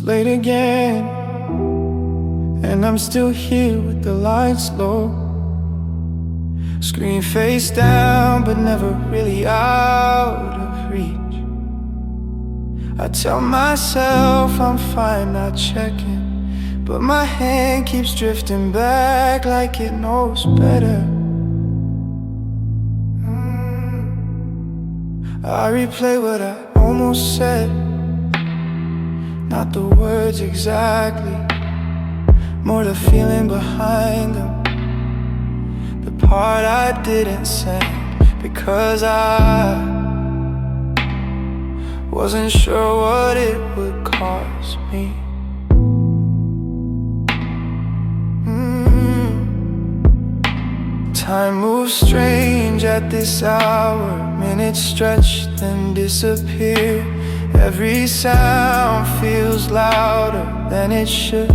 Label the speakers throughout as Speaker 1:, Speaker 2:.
Speaker 1: late again, and I'm still here with the lights low. Screen face down, but never really out of reach. I tell myself I'm fine, not checking, but my hand keeps drifting back like it knows better. I replay what I almost said, not the words exactly, more the feeling behind them, the part I didn't send, because I wasn't sure what it would cost me. Time moves strange at this hour. Minutes stretch, then disappear. Every sound feels louder than it should.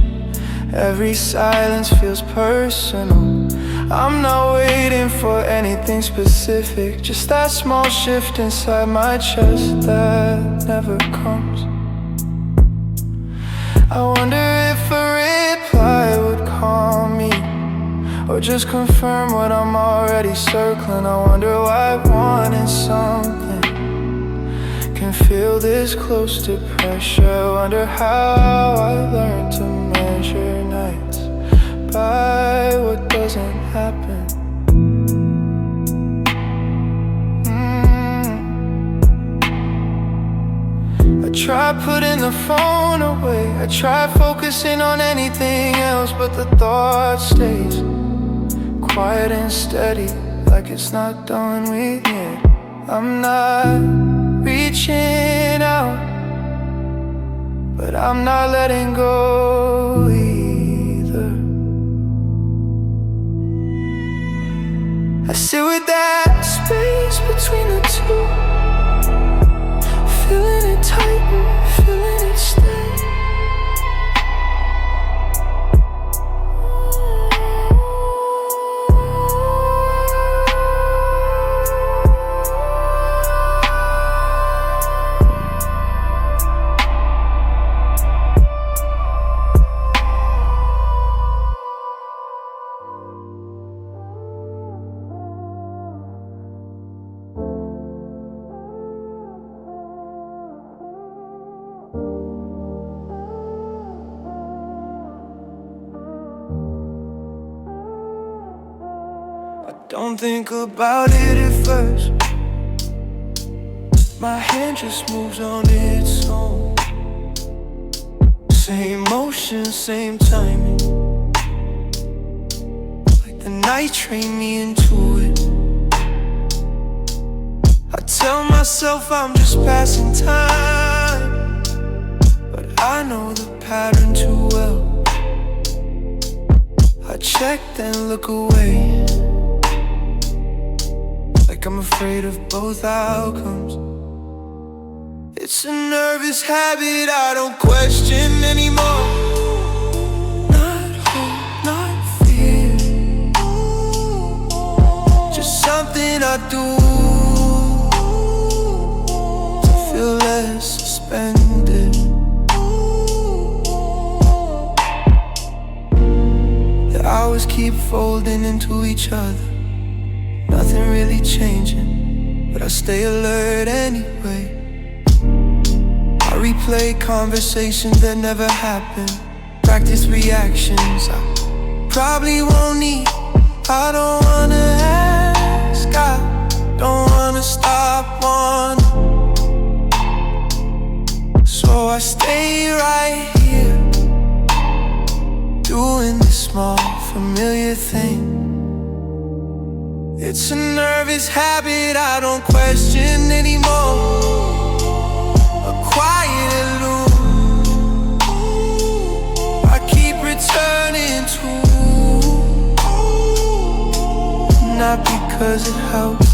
Speaker 1: Every silence feels personal. I'm not waiting for anything specific, just that small shift inside my chest that never comes. I wonder if a reply would calm me, or just confirm what I'm already circling. I wonder why wanting something can feel this close to pressure. I wonder how I learned to measure nights by what doesn't happen. I try putting the phone away, I try focusing on anything else, but the thought stays quiet and steady, like it's not done with yet. I'm not reaching out, but I'm not letting go either. I sit with that space between the two, feeling it tighten, feeling it stay. Don't think about it at first. My hand just moves on its own. Same motion, same timing, like the night trained me into it. I tell myself I'm just passing time, but I know the pattern too well. I check then look away, like I'm afraid of both outcomes. It's a nervous habit I don't question anymore. Not hope, not fear, just something I do to feel less suspended. The hours keep folding into each other, nothing really changing, but I stay alert anyway. I replay conversations that never happened, practice reactions I probably won't need. I don't wanna ask, I don't wanna stop wanting, so I stay right here, doing this small familiar thing. It's a nervous habit I don't question anymore. A quiet loop I keep returning to, not because it helps,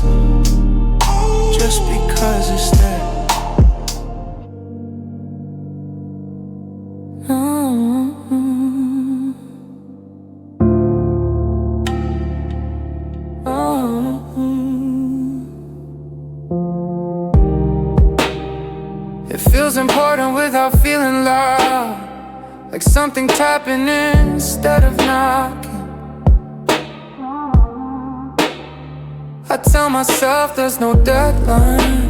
Speaker 1: just because it's there. It feels important without feeling loud. like something tapping in instead of knocking. I tell myself there's no deadline,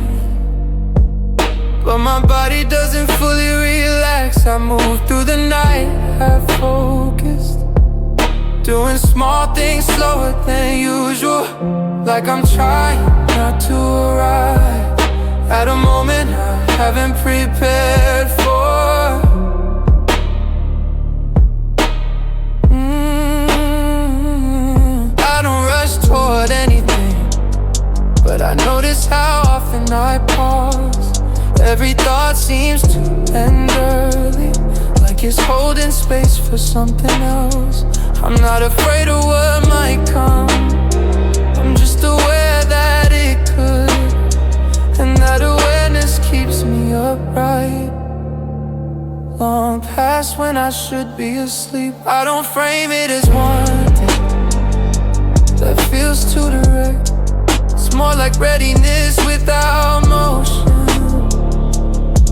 Speaker 1: but my body doesn't fully relax. I move through the night, half focused, doing small things slower than usual, like I'm trying not to arrive at a moment I haven't prepared for. I don't rush toward anything, but I notice how often I pause. Every thought seems to end early, like it's holding space for something else. I'm not afraid of what might come, I'm just aware that it could, and that awareness keeps me upright, long past when I should be asleep. I don't frame it as one thing that feels too direct. It's more like readiness without motion,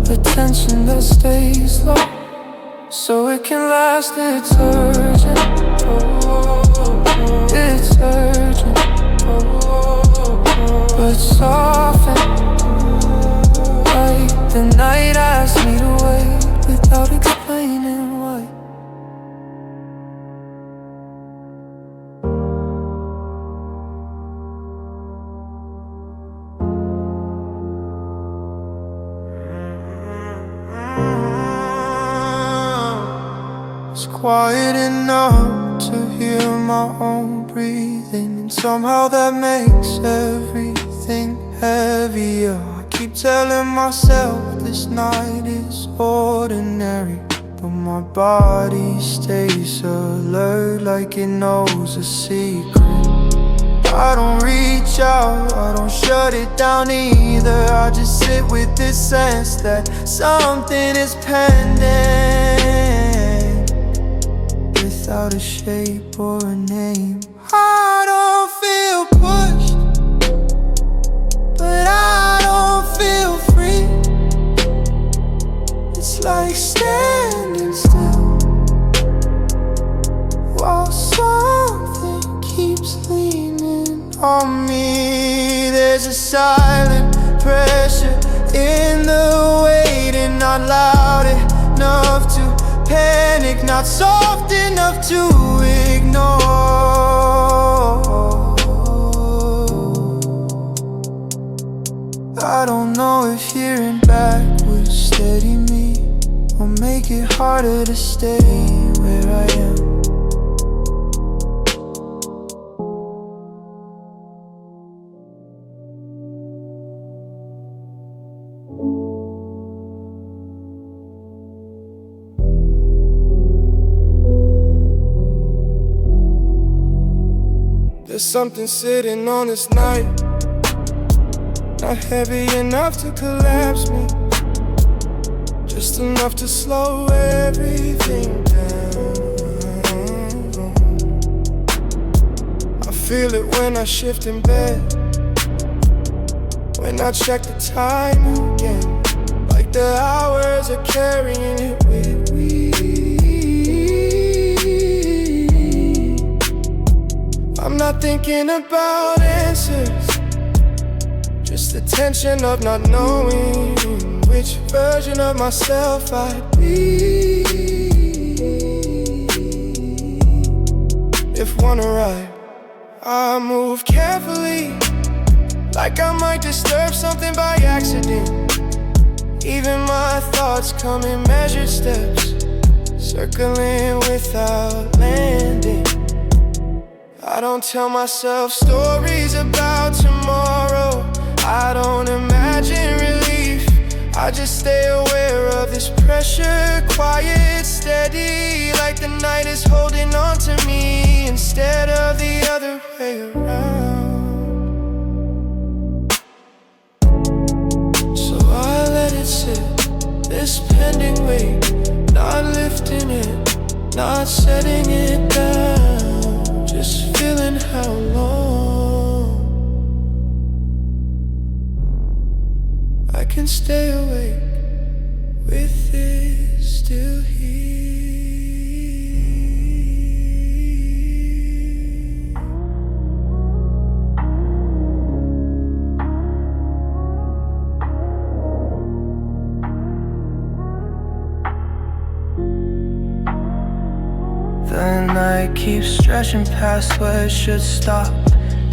Speaker 1: attention that stays low, so it can last. It's urgent, it's urgent, but soften, like the night asks me to wait without explaining why. It's quiet enough to hear my own breathing, and somehow that makes everything heavier. I keep telling myself this night is ordinary, but my body stays alert like it knows a secret. I don't reach out, I don't shut it down either. I just sit with this sense that something is pending, without a shape or a name. I don't feel pushed, but I don't feel free. It's like standing still while something keeps leaning on me. There's a silent pressure in the waiting, not loud enough to panic, not soft enough to ignore. I don't know if hearing back would steady me or make it harder to stay where I am. There's something sitting on this night, not heavy enough to collapse me, just enough to slow everything down. I feel it when I shift in bed, when I check the time again, like the hours are carrying it with me. I'm not thinking about answers, just the tension of not knowing which version of myself I'd be. If one arrived, I move carefully, like I might disturb something by accident. Even my thoughts come in measured steps, circling without landing. I don't tell myself stories about tomorrow, I don't imagine relief. I just stay aware of this pressure, quiet, steady, like the night is holding on to me instead of the other way around. So I let it sit, this pending weight, not lifting it, not setting it down, just feeling how long I can stay awake with it still here. keeps stretching past where it should stop.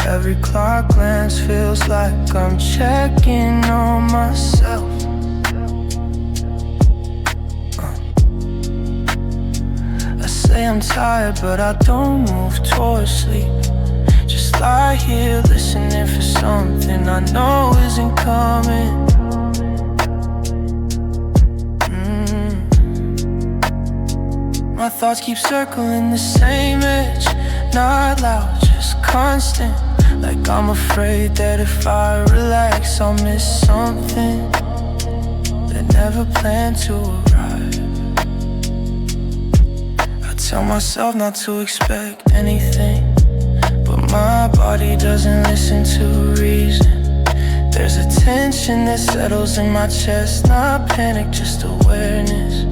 Speaker 1: Every clock glance feels like I'm checking on myself. I say I'm tired, but I don't move towards sleep. Just lie here listening for something I know isn't coming. My thoughts keep circling the same edge. Not loud, just constant. Like I'm afraid that if I relax I'll miss something that never planned to arrive. I tell myself not to expect anything, but my body doesn't listen to reason. There's a tension that settles in my chest. Not panic, just awareness.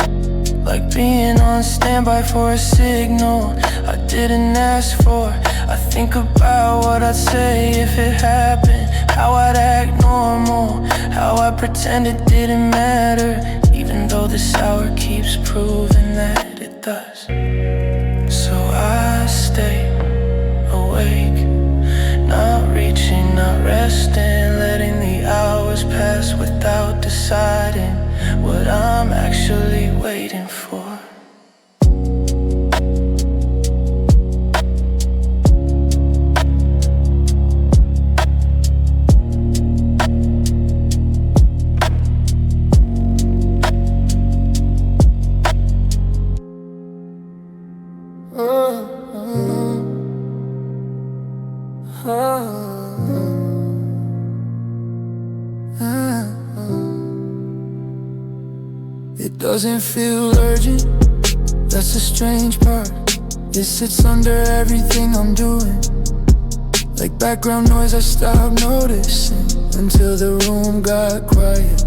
Speaker 1: Like being on standby for a signal I didn't ask for. I think about what I'd say if it happened, how I'd act normal, how I pretend it didn't matter, even though this hour keeps proving that it does. So I stay awake, not reaching, not resting, letting the hours pass without deciding what I'm actually waiting for. It doesn't feel urgent, that's the strange part. It sits under everything I'm doing. Like background noise I stopped noticing until the room got quiet.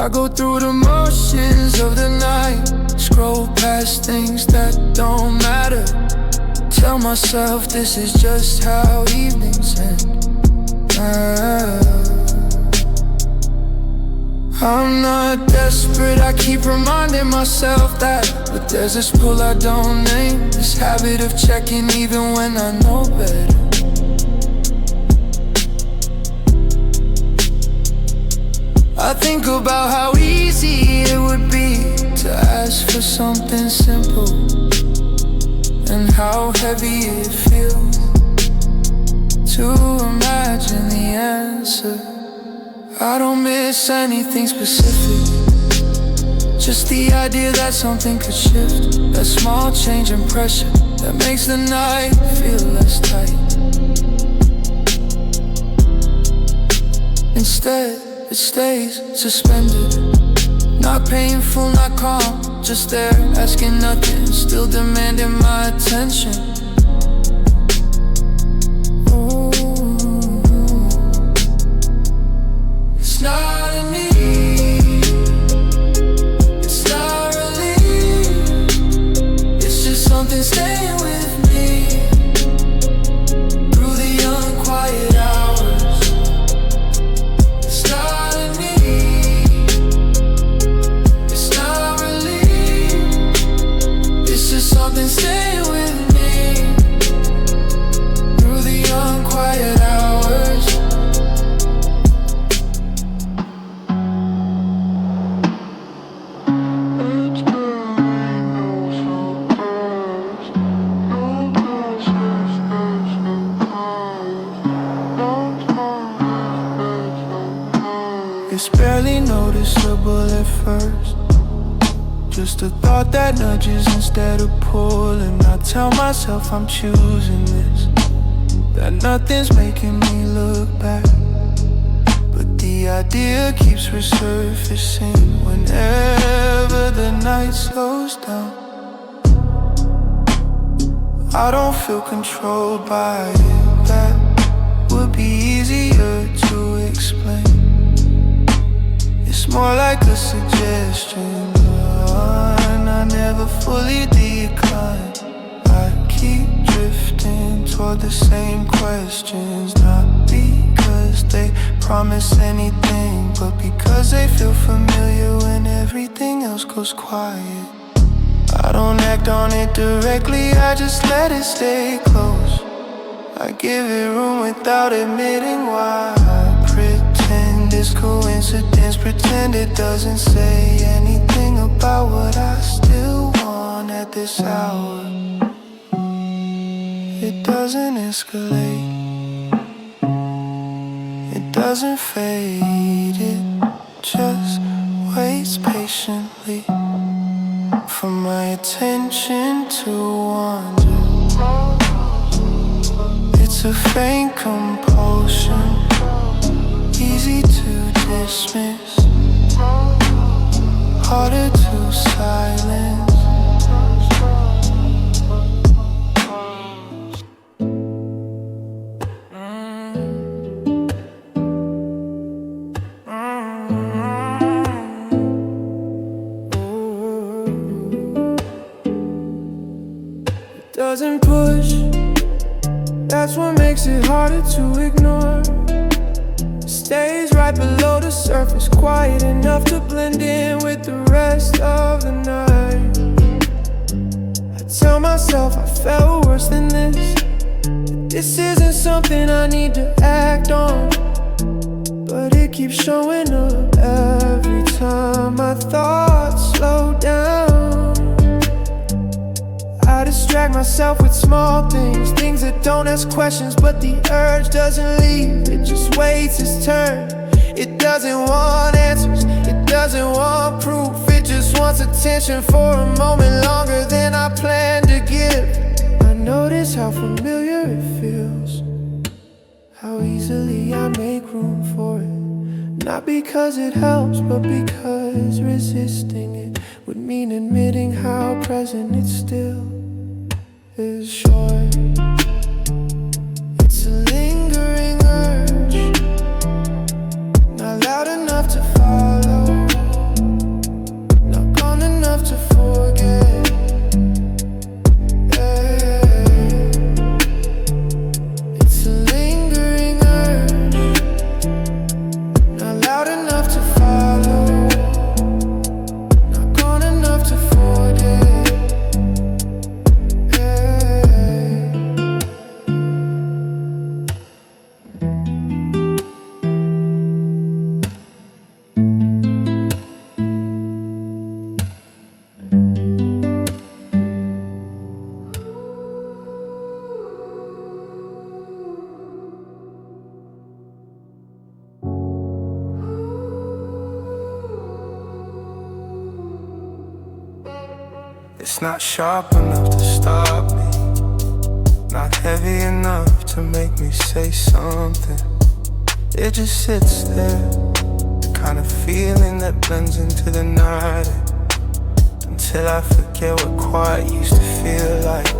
Speaker 1: I go through the motions of the night, scroll past things that don't matter. Tell myself this is just how evenings end. I'm not desperate, I keep reminding myself that. But there's this pull I don't name, this habit of checking even when I know better. I think about how easy it would be to ask for something simple, and how heavy it feels to imagine the answer. I don't miss anything specific, just the idea that something could shift. That small change in pressure that makes the night feel less tight. Instead, it stays suspended, not painful, not calm, just there, asking nothing, still demanding my attention. It's not a need, it's not relief, it's just something staying with me through the unquiet hours. It's not a need, it's not relief, it's just something staying with me through the unquiet hours. It's barely noticeable at first, just a thought that nudges instead of pulling. I tell myself I'm choosing this, that nothing's making me look back, but the idea keeps resurfacing whenever the night slows down. I don't feel controlled by it, that would be easier to explain. It's more like a suggestion, and I never fully decline. I keep drifting toward the same questions, not because they promise anything, but because they feel familiar when everything else goes quiet. I don't act on it directly, I just let it stay close. I give it room without admitting why. I pretend it's coincidence, pretend it doesn't say anything about what I still want at this hour. It doesn't escalate, it doesn't fade, it just waits patiently for my attention to wander. It's a faint compulsion, easy to dismiss, harder to silence.
Speaker 2: Doesn't push, that's what makes it harder to ignore. Stays right below the surface, quiet enough to blend in with the rest of the night. I tell myself I felt worse than this, that this isn't something I need to act on, but it keeps showing up every time my thoughts slow down. I distract myself with small things, things that don't ask questions, but the urge doesn't leave, it just waits its turn. It doesn't want answers, it doesn't want proof, it just wants attention for a moment longer than I planned to give. I notice how familiar it feels, how easily I make room for it. Not because it helps, but because resisting it would mean admitting how present it still is short. It's a lingering urge, not loud enough to follow, not gone enough to forget. Yeah. It's a lingering urge, not loud enough to follow, not gone enough to forget.
Speaker 1: It's not sharp enough to stop me, not heavy enough to make me say something. It just sits there, the kind of feeling that blends into the night, until I forget what quiet used to feel like.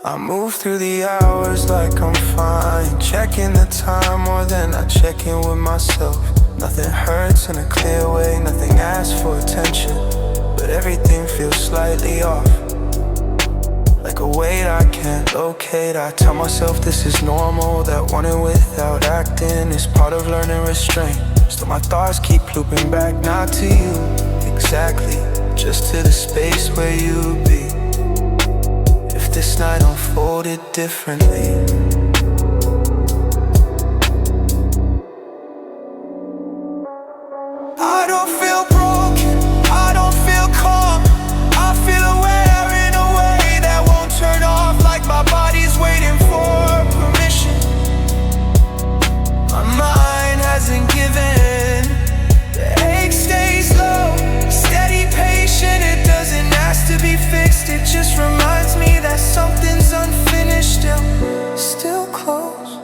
Speaker 1: I move through the hours like I'm fine, checking the time more than I check in with myself. Nothing hurts in a clear way, nothing asks for attention, but everything feels slightly off, like a weight I can't locate. I tell myself this is normal, that wanting without acting is part of learning restraint. Still my thoughts keep looping back, not to you exactly, just to the space where you'd be if this night unfolded differently. I don't feel broken, I don't feel calm, I feel aware in a way that won't turn off, like my body's waiting for permission. My mind hasn't given, the ache stays low, steady, patient, it doesn't ask to be fixed, it just reminds me that something's unfinished, still close.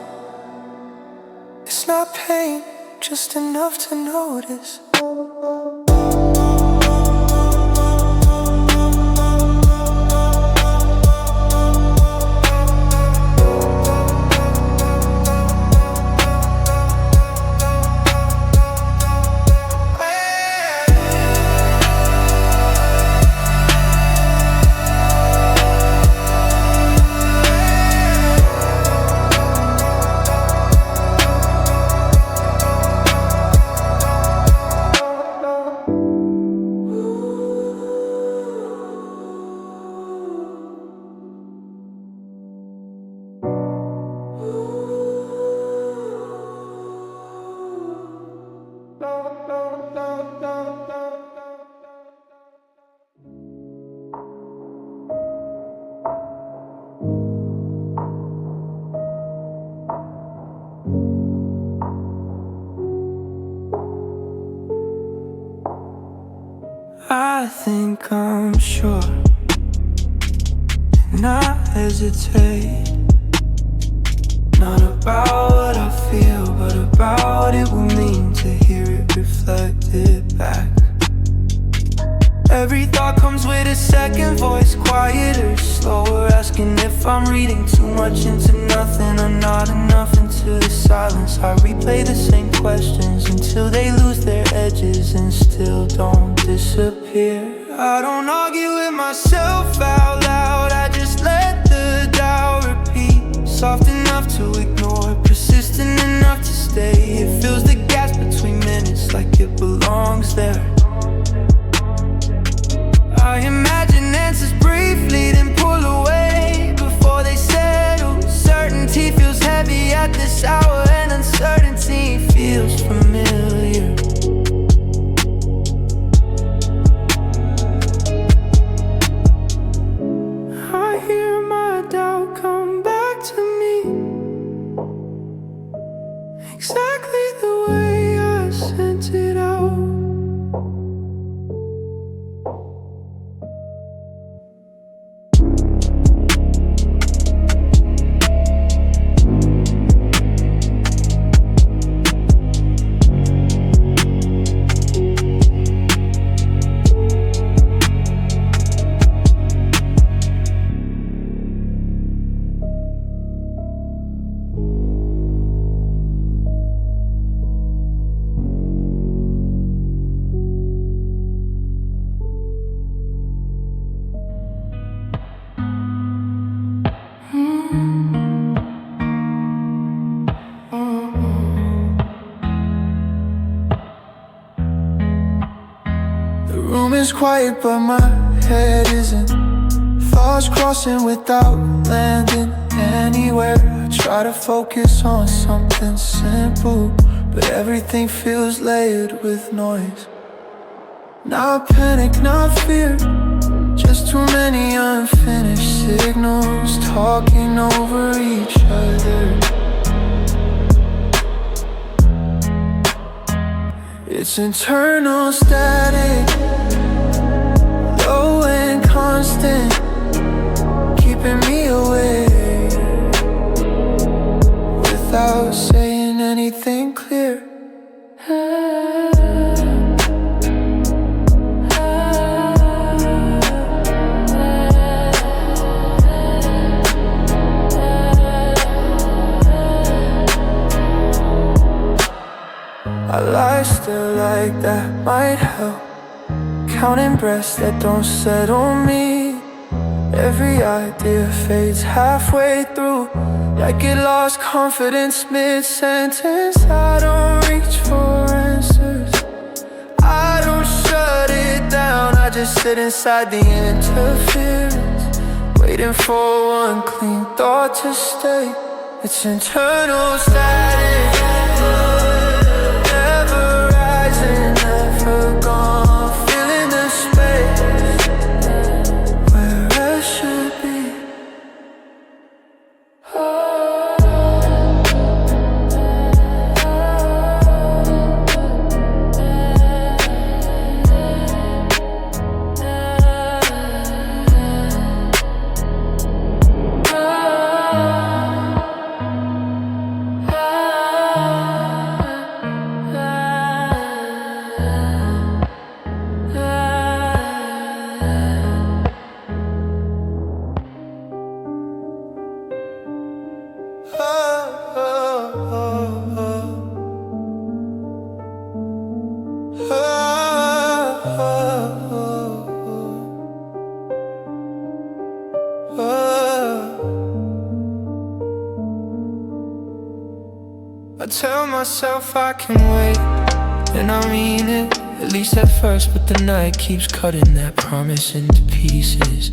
Speaker 1: It's not pain, just enough to notice. think I'm sure, and I hesitate. Not about what I feel, but about what it will mean to hear it reflected back. Every thought comes with a second voice, quieter, slower, asking if I'm reading too much into nothing or not enough into the silence. I replay the same questions until they lose their edges and still don't disappear. I don't argue with myself out loud, I just let the doubt repeat. Soft enough to ignore, persistent enough to stay. It fills the gaps between minutes like it belongs there. I imagine answers briefly, then pull away before they settle. Certainty feels heavy at this hour, and uncertainty feels familiar. I hear my doubt come back to me, exactly the way I sent it out. It's quiet but my head isn't. Thoughts crossing without landing anywhere. I try to focus on something simple, but everything feels layered with noise. Not panic, not fear, just too many unfinished signals talking over each other. It's internal static, low and constant, keeping me awake without saying anything clear. A lifestyle like that might help, counting breaths that don't settle me. Every idea fades halfway through, like it lost confidence mid-sentence. I don't reach for answers, I don't shut it down, I just sit inside the interference, waiting for one clean thought to stay. It's internal static, never rising, never gone, feeling the space where I should be. I tell myself I can wait, and I mean it, at least at first, but the night keeps cutting that promise into pieces.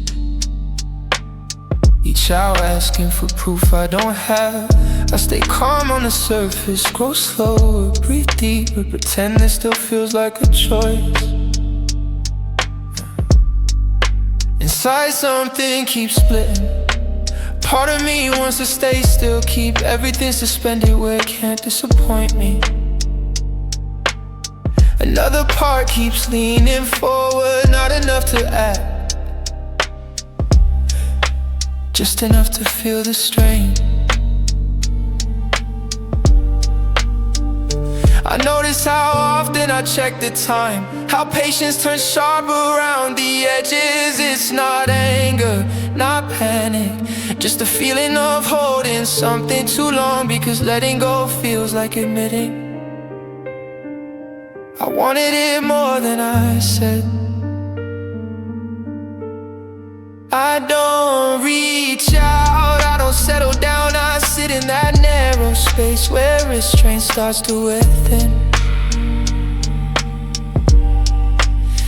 Speaker 1: Each hour asking for proof I don't have. I stay calm on the surface, grow slower, breathe deeper, pretend this still feels like a choice. Inside something keeps splitting. Part of me wants to stay still, keep everything suspended where it can't disappoint me. Another part keeps leaning forward, not enough to act, just enough to feel the strain. I notice how often I check the time, how patience turns sharp around the edges. It's not anger, not panic, just a feeling of holding something too long, because letting go feels like admitting I wanted it more than I said. I don't reach out, I don't settle down, I sit in that narrow space where restraint starts to wear thin.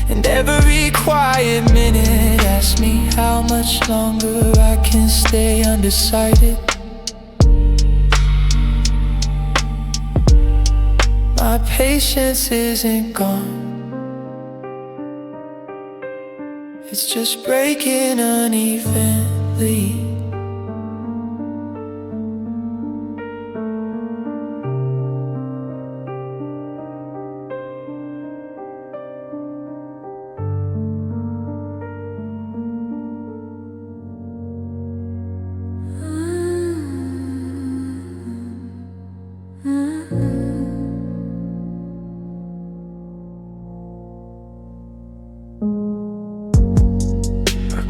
Speaker 1: And every quiet minute asks me how much longer I can stay undecided. My patience isn't gone, it's just breaking unevenly.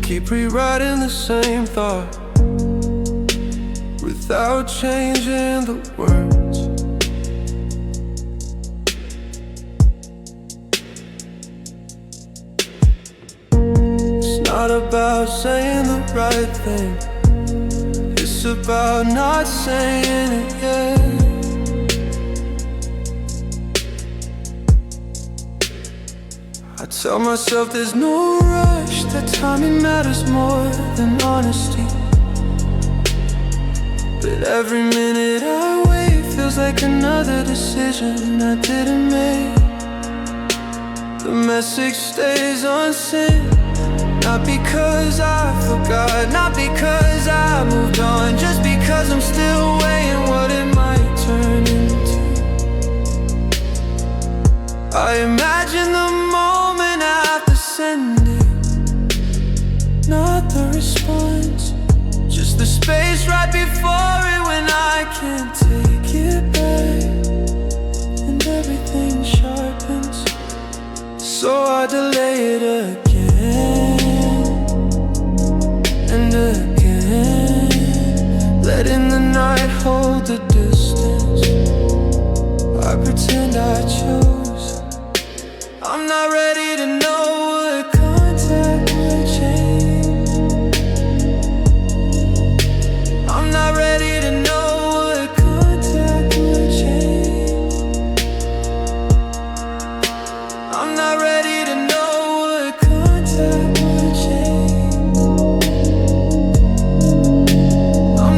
Speaker 2: Keep rewriting the same thought without changing the words. It's not about saying the right thing, it's about not saying it yet. I tell myself there's no rush, that timing matters more than honesty. But every minute I wait feels like another decision I didn't make. The message stays unsent, not because I forgot, not because I moved on, just because I'm still weighing what it might turn into. I imagine the moment after sending, not the response, just the space right before it when I can't take it back, and everything sharpens. So I delay it again and again, letting the night hold the distance. I pretend I chose. I'm not ready to know what contact will change. I'm not ready to know what contact will change. I'm not ready to know what contact will change. I'm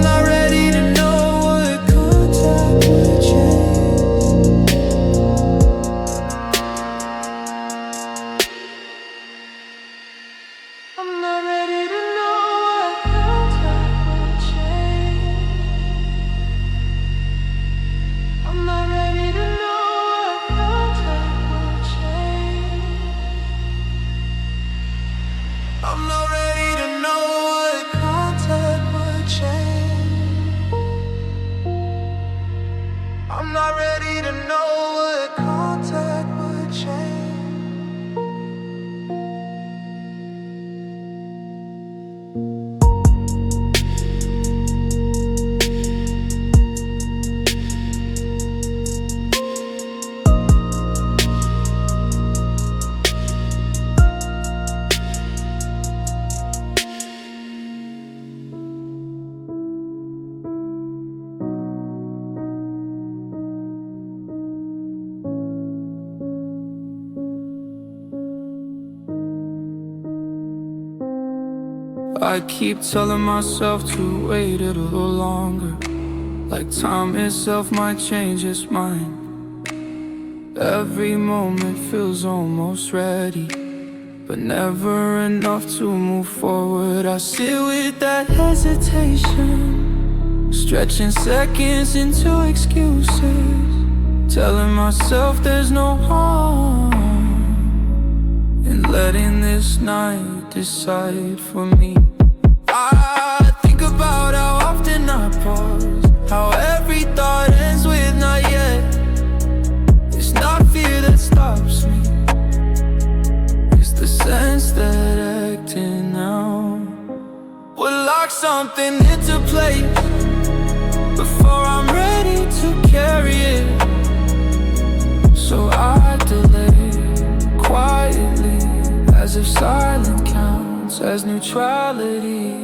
Speaker 2: not ready to know what contact will change. I keep telling myself to wait a little longer, like time itself might change its mind. Every moment feels almost ready, but never enough to move forward. I sit with that hesitation, stretching seconds into excuses, telling myself there's no harm.
Speaker 1: and letting this night decide for me. I think about how often I pause, how every thought ends with not yet. It's not fear that stops me, it's the sense that acting now will lock something into place before I'm ready to carry it. So I delay quietly, as if silent counts as neutrality.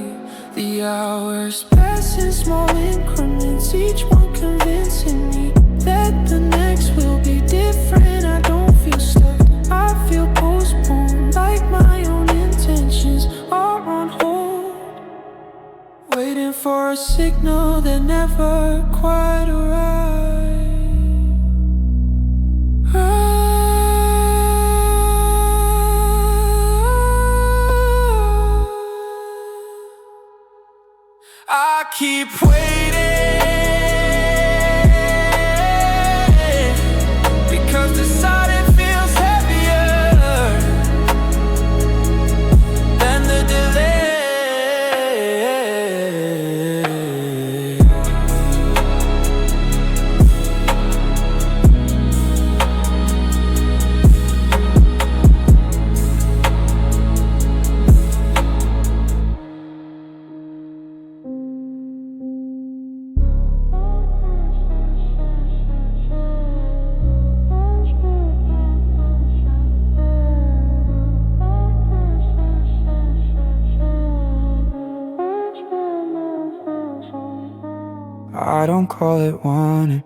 Speaker 1: The hours pass in small increments, each one convincing me that the next will be different. I don't feel stuck, I feel postponed, like my own intentions are on hold, waiting for a signal that never quite arrives. I keep waiting, because the silence feels heavier than the delay. I don't call it wanting,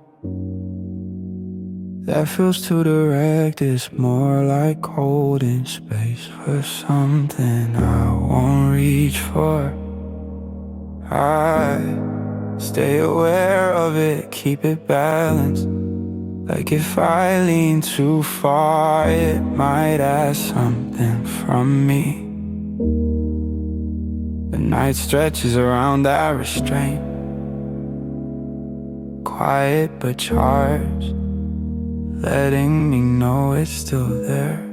Speaker 1: that feels too direct. It's more like holding space for something I won't reach for. I stay aware of it, keep it balanced. Like if I lean too far, it might ask something from me. The night stretches around that restraint, quiet but charged, letting me know it's still there.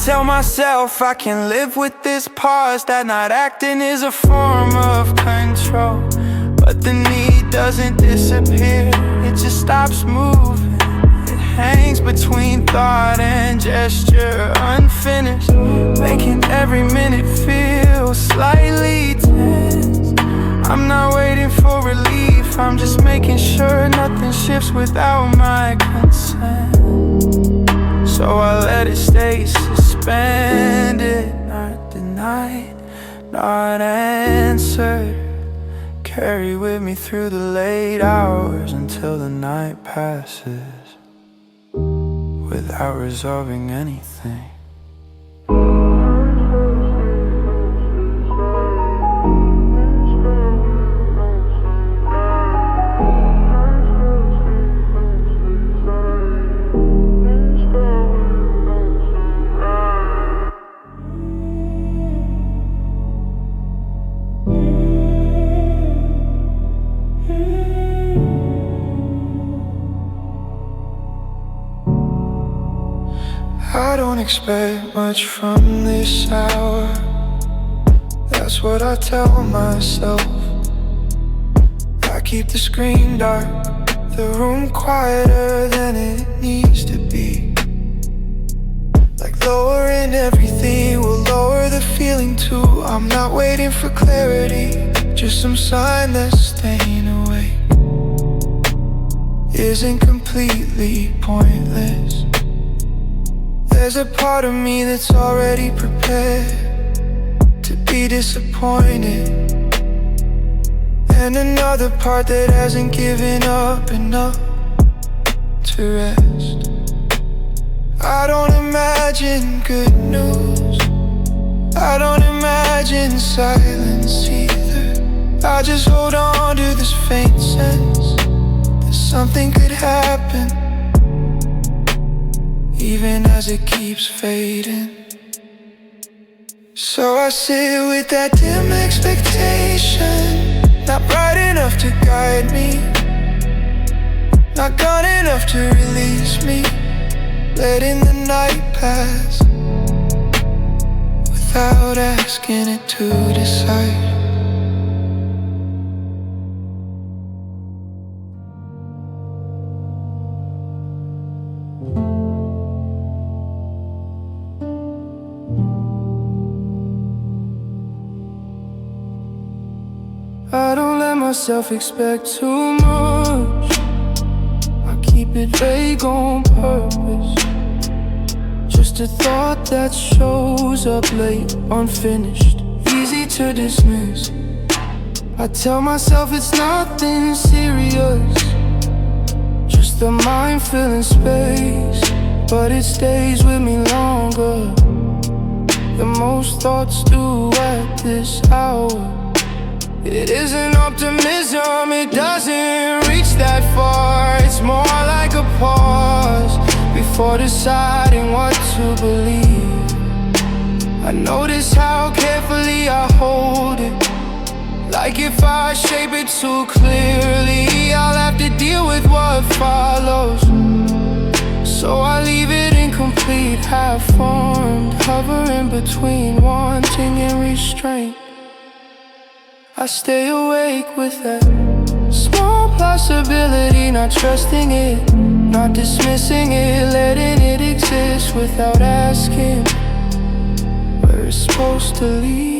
Speaker 1: Tell myself I can live with this pause, that not acting is a form of control. But the need doesn't disappear, it just stops moving. It hangs between thought and gesture, unfinished, making every minute feel slightly tense. I'm not waiting for relief, I'm just making sure nothing shifts without my consent. So I let it stay suspended, not denied, not answered. Carry with me through the late hours until the night passes, without resolving anything. I don't expect much from this hour, that's what I tell myself. I keep the screen dark, the room quieter than it needs to be. Like lowering everything will lower the feeling too. I'm not waiting for clarity, just some sign that staying awake isn't completely pointless. There's a part of me that's already prepared to be disappointed, and another part that hasn't given up enough to rest. I don't imagine good news, I don't imagine silence either. I just hold on to this faint sense that something could happen even as it keeps fading. So I sit with that dim expectation, not bright enough to guide me, not gone enough to release me, letting the night pass without asking it to decide. I don't let myself expect too much. I keep it vague on purpose. Just a thought that shows up late, unfinished, easy to dismiss. I tell myself it's nothing serious, just the mind filling space. But it stays with me longer than most thoughts do at this hour. It isn't optimism, it doesn't reach that far. It's more like a pause before deciding what to believe. I notice how carefully I hold it, like if I shape it too clearly, I'll have to deal with what follows. So I leave it incomplete, half-formed, hovering between wanting and restraint. I stay awake with that small possibility, not trusting it, not dismissing it, letting it exist without asking where it's supposed to lead.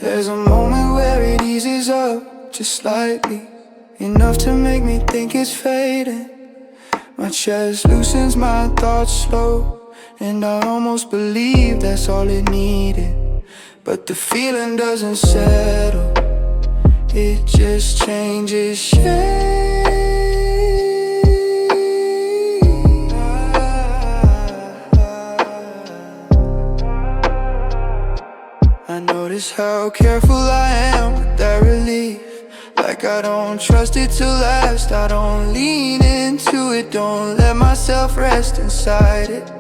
Speaker 1: There's a moment where it eases up just slightly, enough to make me think it's fading. My chest loosens, my thoughts slow, and I almost believe that's all it needed. But the feeling doesn't settle, it just changes shape. I notice how careful I am with that relief, like I don't trust it to last. I don't lean into it, don't let myself rest inside it.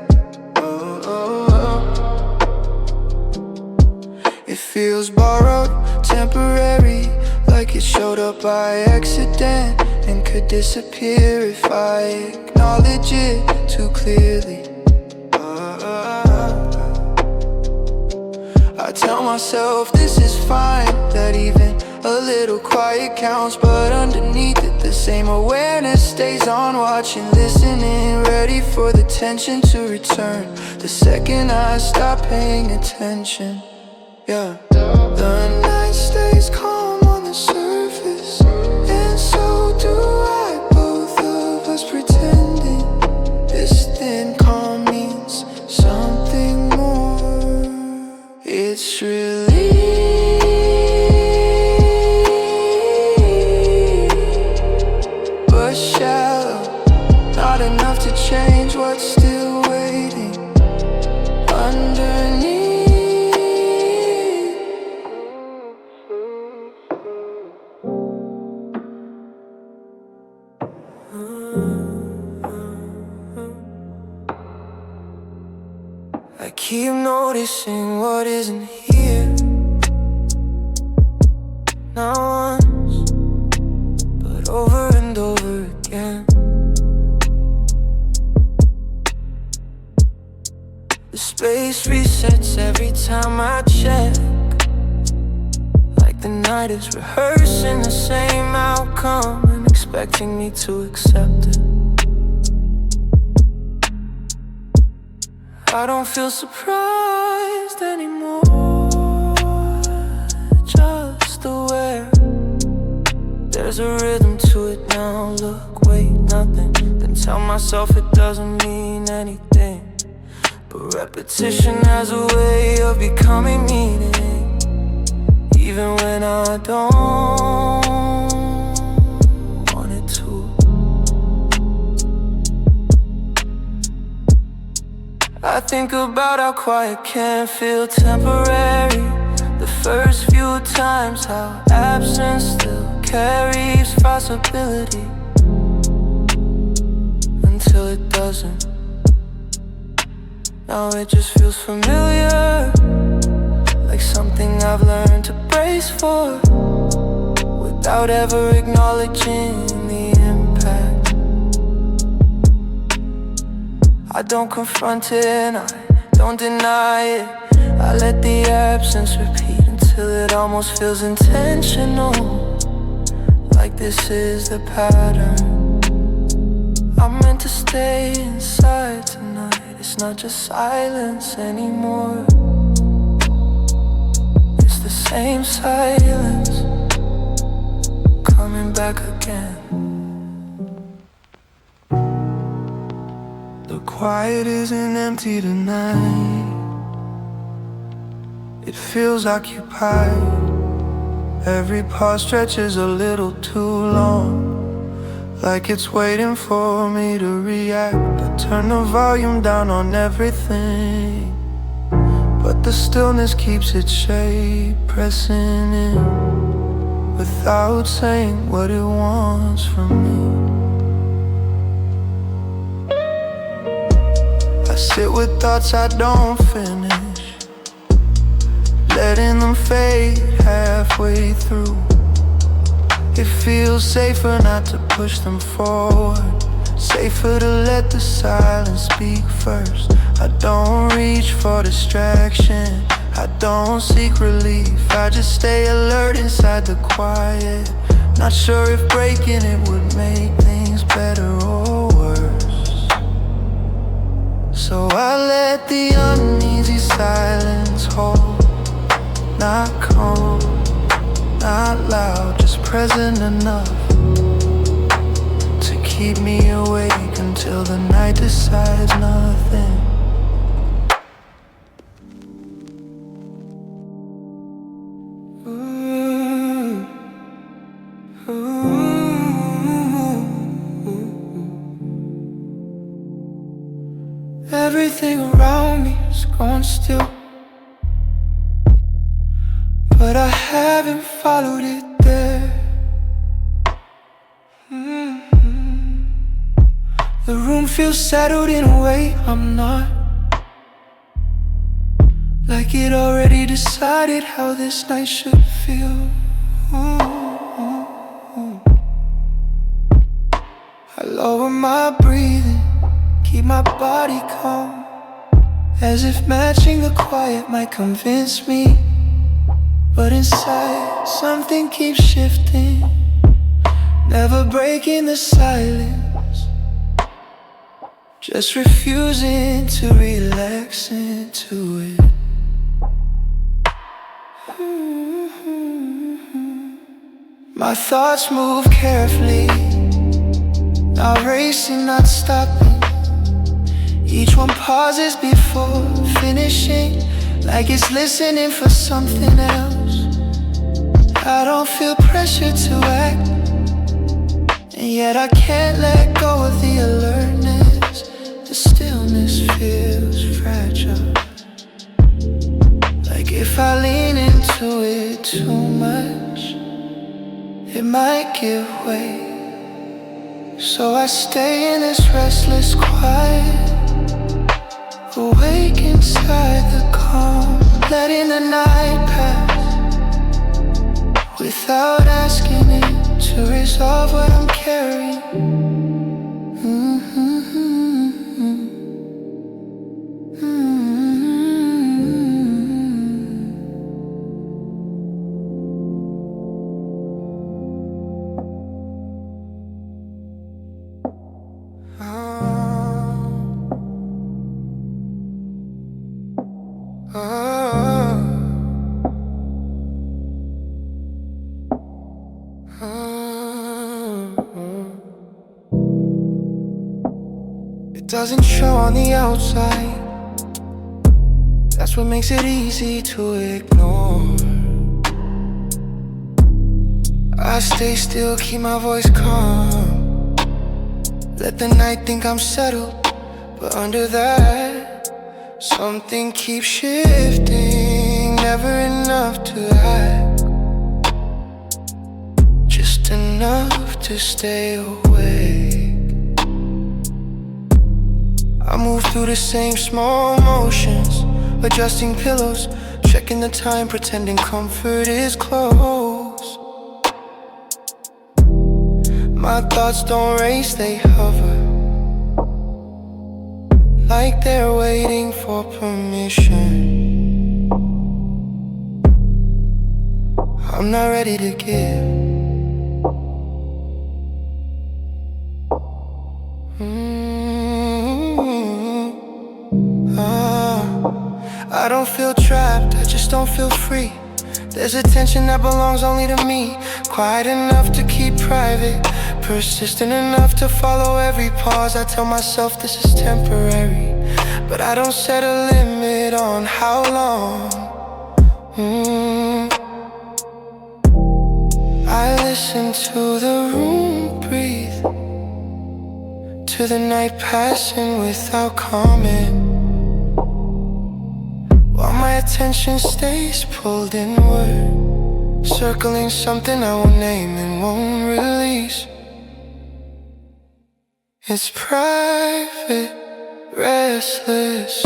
Speaker 1: It feels borrowed, temporary, like it showed up by accident and could disappear if I acknowledge it too clearly. I tell myself this is fine, that even a little quiet counts, but underneath it the same awareness stays on, watching, listening, ready for the tension to return the second I stop paying attention. Yeah, the night stays calm on the surface, and so do I, both of us pretending this thin calm means something more. It's really but shallow, not enough to change what's still waiting underneath. I keep noticing what isn't here, not once, but over and over again. The space resets every time I check, like the night is rehearsing the same outcome and expecting me to accept it. I don't feel surprised anymore, just aware there's a rhythm to it now. Look, wait, nothing, then tell myself it doesn't mean anything. But repetition has a way of becoming meaning, even when I don't want it to. I think about how quiet can feel temporary. The first few times, how absence still carries possibility, until it doesn't. Now it just feels familiar, like something I've learned to brace for, without ever acknowledging the impact. I don't confront it and I don't deny it. I let the absence repeat until it almost feels intentional, like this is the pattern. I'm meant to stay inside tonight. It's not just silence anymore. It's the same silence coming back again.
Speaker 2: The quiet isn't empty tonight. It feels occupied. Every pause stretches a little too long, like it's waiting for me to react. I turn the volume down on everything, but the stillness keeps its shape, pressing in without saying what it wants from me. I sit with thoughts I don't finish, letting them fade halfway through. It feels safer not to push them forward, safer to let the silence speak first. I don't reach for distraction, I don't seek relief, I just stay alert inside the quiet, not sure if breaking it would make things better or worse. So I let the uneasy silence hold, not cold, not loud, just present enough to keep me awake until the night decides nothing.
Speaker 1: Everything around me is gone still, but I haven't followed it there. The room feels settled in a way I'm not, like it already decided how this night should feel. I lower my breathing, keep my body calm, as if matching the quiet might convince me. But inside, something keeps shifting, never breaking the silence, just refusing to relax into it. My thoughts move carefully, not racing, not stopping. Each one pauses before finishing, like it's listening for something else. I don't feel pressure to act, and yet I can't let go of the alertness. The stillness feels fragile, like if I lean into it too much, it might give way. So I stay in this restless quiet, awake inside the calm, letting the night pass without asking it to resolve what I'm carrying. doesn't show on the outside. That's what makes it easy to ignore. I stay still, keep my voice calm. Let the night think I'm settled, but under that, something keeps shifting. Never enough to act, just enough to stay awake. I move through the same small motions, adjusting pillows, checking the time, pretending comfort is close. My thoughts don't race, they hover, like they're waiting for permission. I'm not ready to give. I don't feel trapped, I just don't feel free. There's a tension that belongs only to me, quiet enough to keep private, persistent enough to follow every pause. I tell myself this is temporary, but I don't set a limit on how long. I listen to the room breathe, to the night passing without comment, while my attention stays pulled inward, circling something I won't name and won't release. It's private restlessness,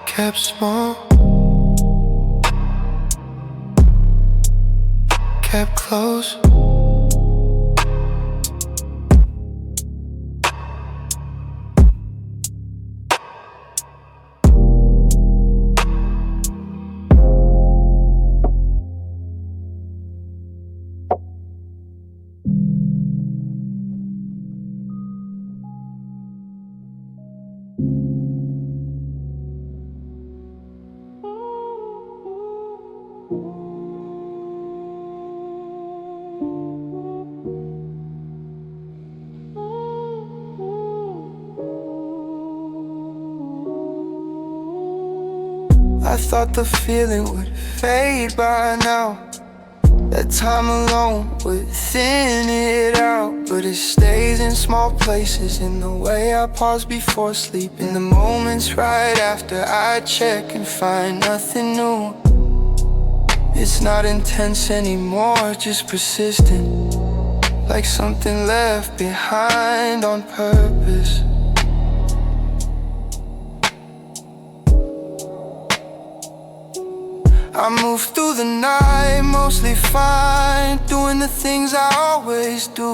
Speaker 1: kept small, kept close. I thought the feeling would fade by now, that time alone would thin it out, but it stays in small places, in the way I pause before sleep, in the moments right after I check and find nothing new. It's not intense anymore, just persistent, like something left behind on purpose. I move through the night, mostly fine, doing the things I always do,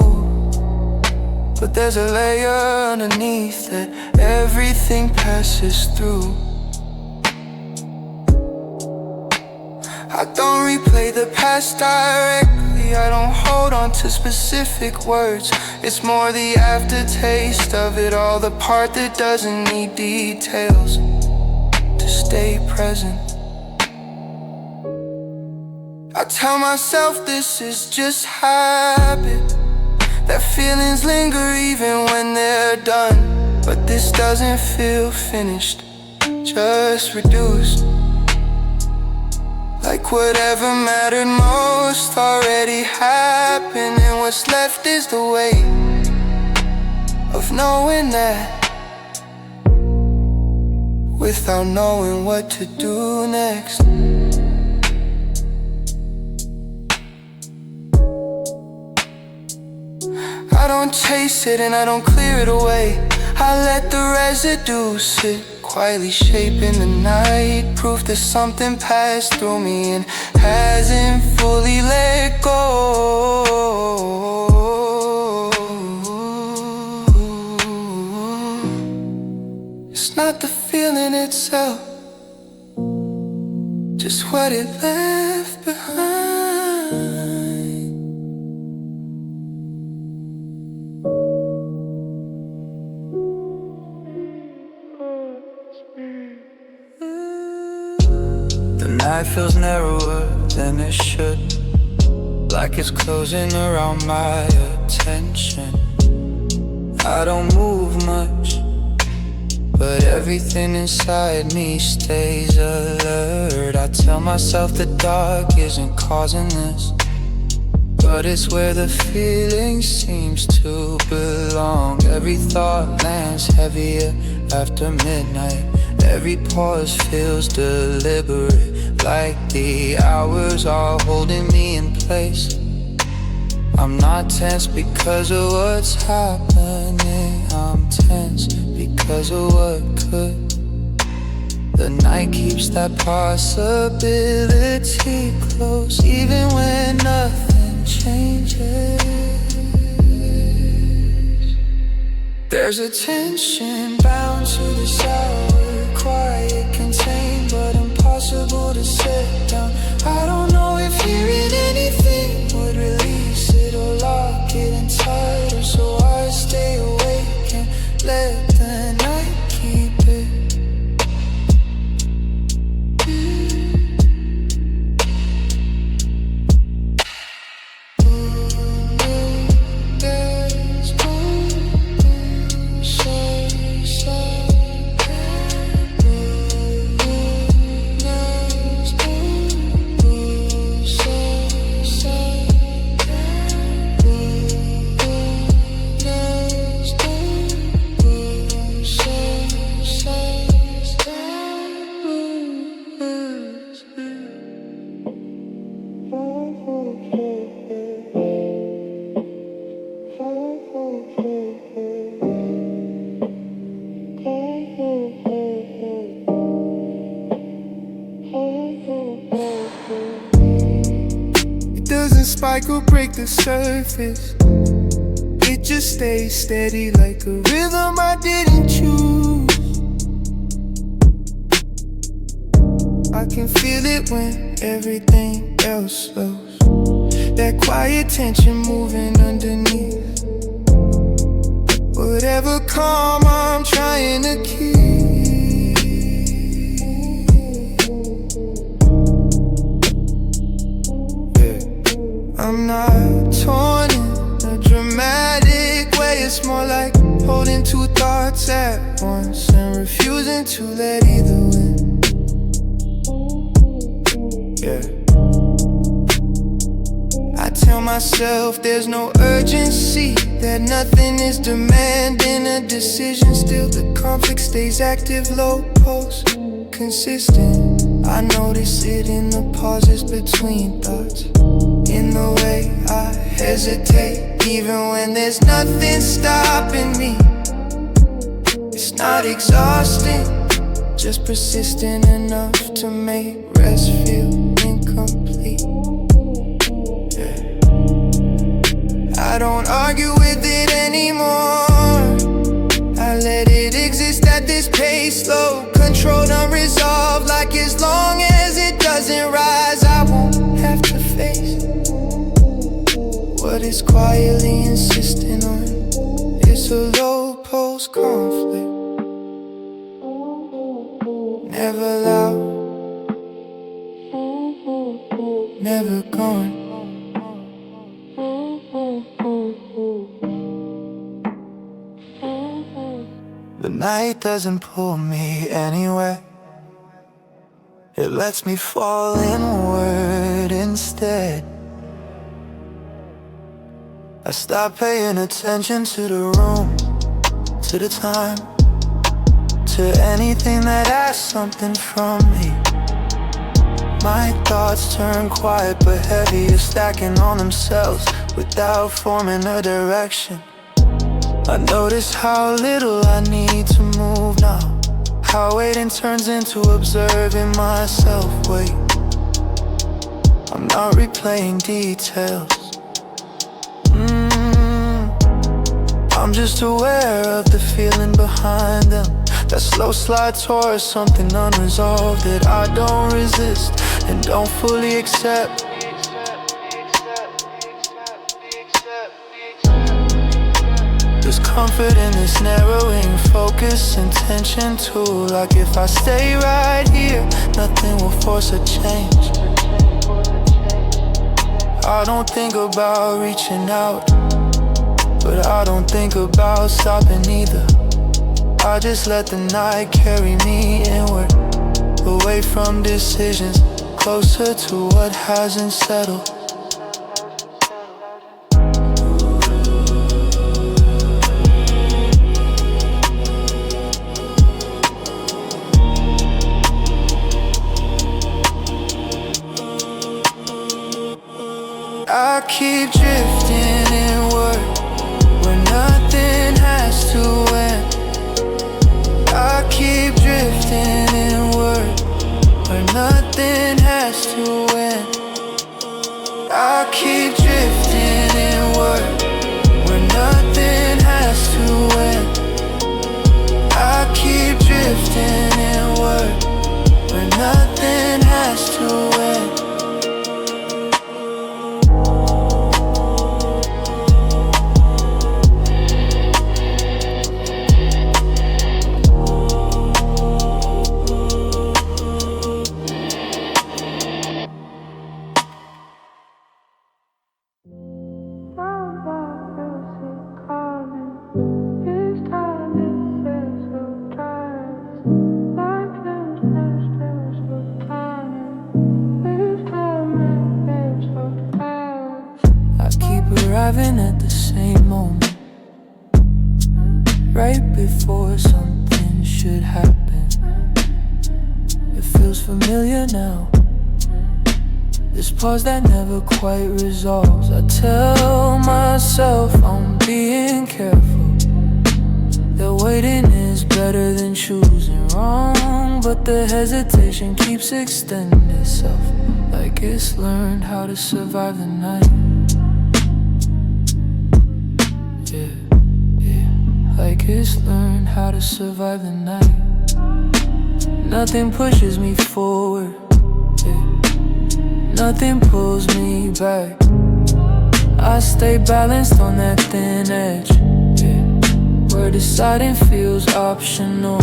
Speaker 1: but there's a layer underneath that everything passes through. I don't replay the past directly, I don't hold on to specific words. It's more the aftertaste of it all, the part that doesn't need details to stay present. I tell myself this is just habit, that feelings linger even when they're done, but this doesn't feel finished, just reduced, like whatever mattered most already happened, and what's left is the weight of knowing that, without knowing what to do next. I don't chase it and I don't clear it away, I let the residue sit, quietly shaping the night, proof that something passed through me and hasn't fully let go. It's not the feeling itself, just what it left behind. The night feels narrower than it should, like it's closing around my head. tension. I don't move much, but everything inside me stays alert. I tell myself the dark isn't causing this, but it's where the feeling seems to belong. Every thought lands heavier after midnight. Every pause feels deliberate, like the hours are holding me in place. I'm not tense because of what's happening, I'm tense because of what could. The night keeps that possibility close, even when nothing changes. There's a tension bound to this hour, quiet, contained, but impossible to set down. I don't know if hearing anything would release it or lock it in tighter, so I stay awake and let the night keep it. Spike will break the surface. It just stays steady like a rhythm I didn't choose. I can feel it when everything else slows. That quiet tension moving underneath. Whatever calm I'm trying to keep. I'm not torn in a dramatic way. It's more like holding two thoughts at once and refusing to let either win. Yeah. I tell myself there's no urgency, that nothing is demanding a decision. Still the conflict stays active, low pulse, consistent. I notice it in the pauses between thoughts, in the way I hesitate, even when there's nothing stopping me. It's not exhausting, just persistent enough to make rest feel incomplete. Yeah. I don't argue with it anymore. I let it exist at this pace, slow, controlled, unresolved. Like as long as it doesn't rise, I won't have to face what it's quietly insisting on. It's a low pulse conflict, never loud, never gone. The night doesn't pull me anywhere. It lets me fall inward instead. I stop paying attention to the room, to the time, to anything that asks something from me. My thoughts turn quiet but heavier, stacking on themselves without forming a direction. I notice how little I need to move now, how waiting turns into observing myself. Wait, I'm not replaying details. I'm just aware of the feeling behind them. That slow slide towards something unresolved that I don't resist and don't fully accept. There's comfort in this narrowing focus and tension too. Like if I stay right here, nothing will force a change. I don't think about reaching out. but I don't think about stopping either. I just let the night carry me inward, away from decisions, closer to what hasn't settled. I keep drifting inward, where nothing has to end. I keep drifting inward, where nothing has to end. I keep drifting inward, where nothing has to end. I keep drifting inward, where nothing has to end. Arriving at the same moment, right before something should happen. It feels familiar now, this pause that never quite resolves. I tell myself I'm being careful, that waiting is better than choosing wrong, but the hesitation keeps extending itself, like it's learned how to survive the night. Like it's learned how to survive the night. Nothing pushes me forward, nothing pulls me back. I stay balanced on that thin edge, where deciding feels optional.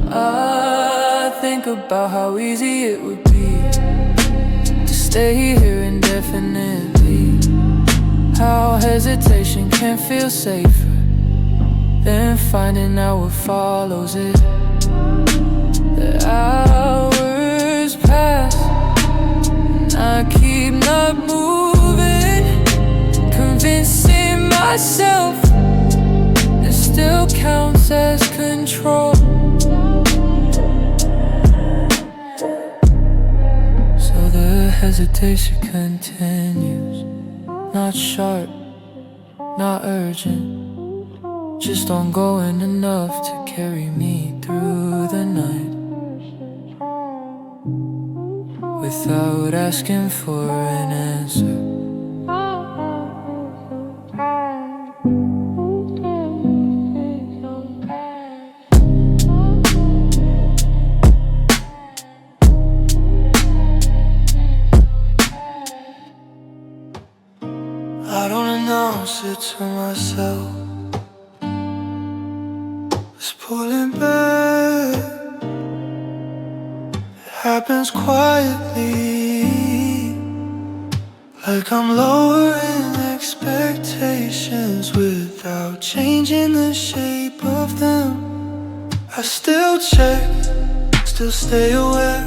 Speaker 1: I think about how easy it would be to stay here indefinitely, how hesitation can feel safer then finding out what follows it. The hours pass, and I keep not moving, convincing myself it still counts as control. So the hesitation continues, not sharp, not urgent, just ongoing enough to carry me through the night, without asking for an answer. I don't announce it to myself, pulling back, it happens quietly, like I'm lowering expectations without changing the shape of them. I still check, still stay aware,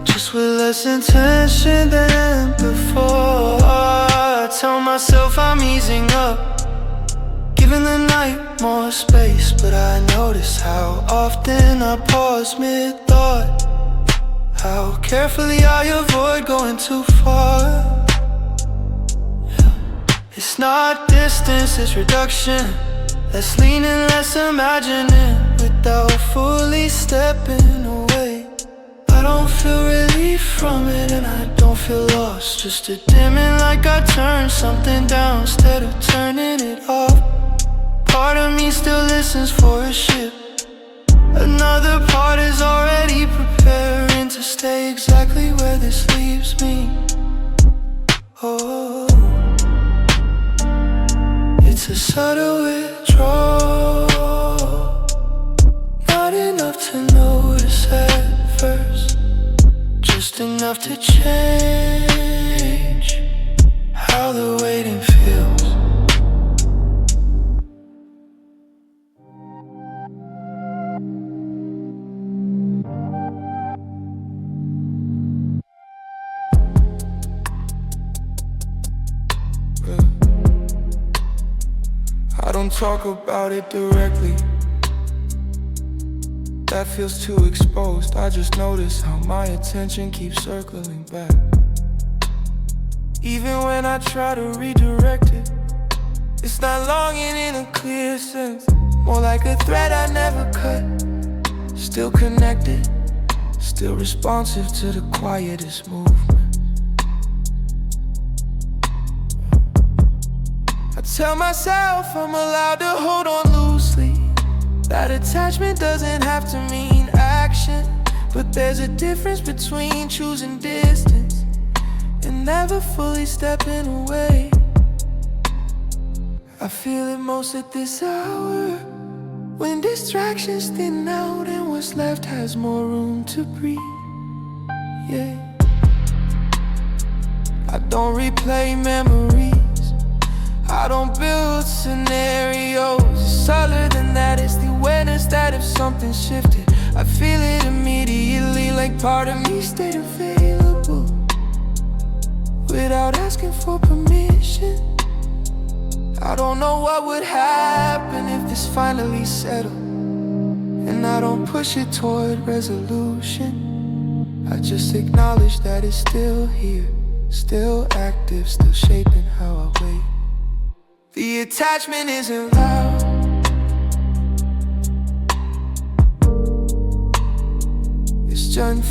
Speaker 1: just with less intention than before. I tell myself I'm easing up, giving the night more space, but I notice how often I pause mid-thought, how carefully I avoid going too far. It's not distance, it's reduction, less leaning, less imagining, without fully stepping away. I don't feel relief from it and I don't feel lost, just a dimming like I turned something down instead of turning it off. Part of me still listens for a ship, another part is already preparing to stay exactly where this leaves me. Oh, it's a subtle withdrawal, not enough to notice at first, just enough to change how the waiting feels. talk about it directly. That feels too exposed. I just notice how my attention keeps circling back. Even when I try to redirect it, it's not longing in a clear sense. More like a thread I never cut. Still connected, still responsive to the quietest movement. I tell myself I'm allowed to hold on loosely, that attachment doesn't have to mean action. But there's a difference between choosing distance and never fully stepping away. I feel it most at this hour, when distractions thin out and what's left has more room to breathe. Yeah, I don't replay memories, I don't build scenarios. It's solid than that, it's the awareness that if something shifted, I feel it immediately, like part of me stayed available without asking for permission. I don't know what would happen if this finally settled, and I don't push it toward resolution. I just acknowledge that it's still here, still active, still shaping how I wait. The attachment isn't loud, it's just